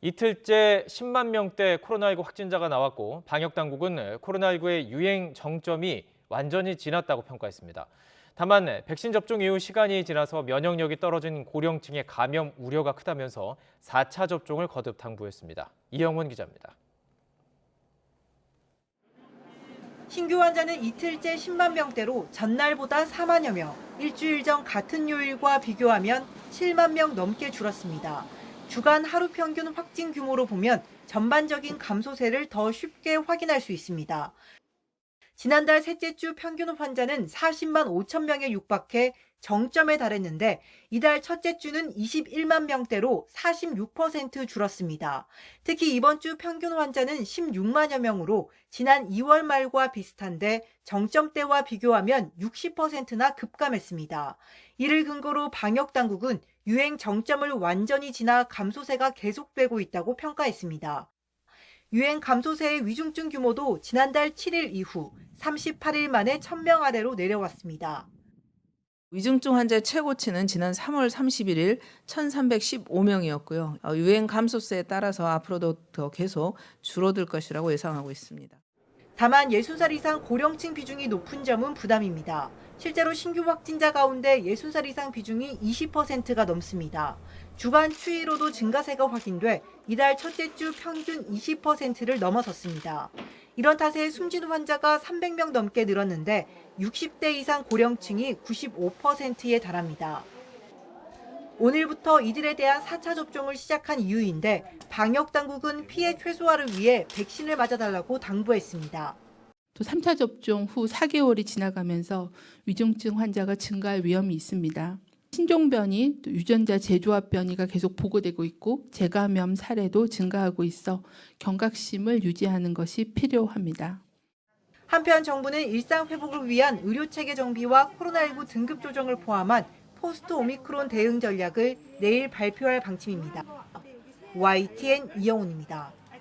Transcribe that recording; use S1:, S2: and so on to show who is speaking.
S1: 이틀째 10만 명대 코로나19 확진자가 나왔고 방역당국은 코로나19의 유행 정점이 완전히 지났다고 평가했습니다. 다만 백신 접종 이후 시간이 지나서 면역력이 떨어진 고령층의 감염 우려가 크다면서 4차 접종을 거듭 당부했습니다. 이영훈 기자입니다.
S2: 신규 환자는 이틀째 10만 명대로 전날보다 4만여 명, 일주일 전 같은 요일과 비교하면 7만 명 넘게 줄었습니다. 주간 하루 평균 확진 규모로 보면 전반적인 감소세를 더 쉽게 확인할 수 있습니다. 지난달 셋째 주 평균 환자는 40만 5천 명에 육박해 정점에 달했는데 이달 첫째 주는 21만 명대로 46% 줄었습니다. 특히 이번 주 평균 환자는 16만여 명으로 지난 2월 말과 비슷한데 정점 때와 비교하면 60%나 급감했습니다. 이를 근거로 방역당국은 유행 정점을 완전히 지나 감소세가 계속되고 있다고 평가했습니다. 유행 감소세의 위중증 규모도 지난달 7일 이후 38일 만에 1,000명 아래로 내려왔습니다.
S3: 위중증 환자의 최고치는 지난 3월 31일 1,315명이었고요. 유행 감소세에 따라서 앞으로도 더 계속 줄어들 것이라고 예상하고 있습니다.
S2: 다만 60살 이상 고령층 비중이 높은 점은 부담입니다. 실제로 신규 확진자 가운데 60살 이상 비중이 20%가 넘습니다. 주간 추이로도 증가세가 확인돼 이달 첫째 주 평균 20%를 넘어섰습니다. 이런 탓에 숨진 환자가 300명 넘게 늘었는데 60대 이상 고령층이 95%에 달합니다. 오늘부터 이들에 대한 4차 접종을 시작한 이유인데 방역당국은 피해 최소화를 위해 백신을 맞아달라고 당부했습니다.
S4: 또 3차 접종 후 4개월이 지나가면서 위중증 환자가 증가할 위험이 있습니다. 신종변이, 또 유전자 재조합 변이가 계속 보고되고 있고 재감염 사례도 증가하고 있어 경각심을 유지하는 것이 필요합니다.
S2: 한편 정부는 일상 회복을 위한 의료체계 정비와 코로나19 등급 조정을 포함한 포스트 오미크론 대응 전략을 내일 발표할 방침입니다. YTN 이영훈입니다.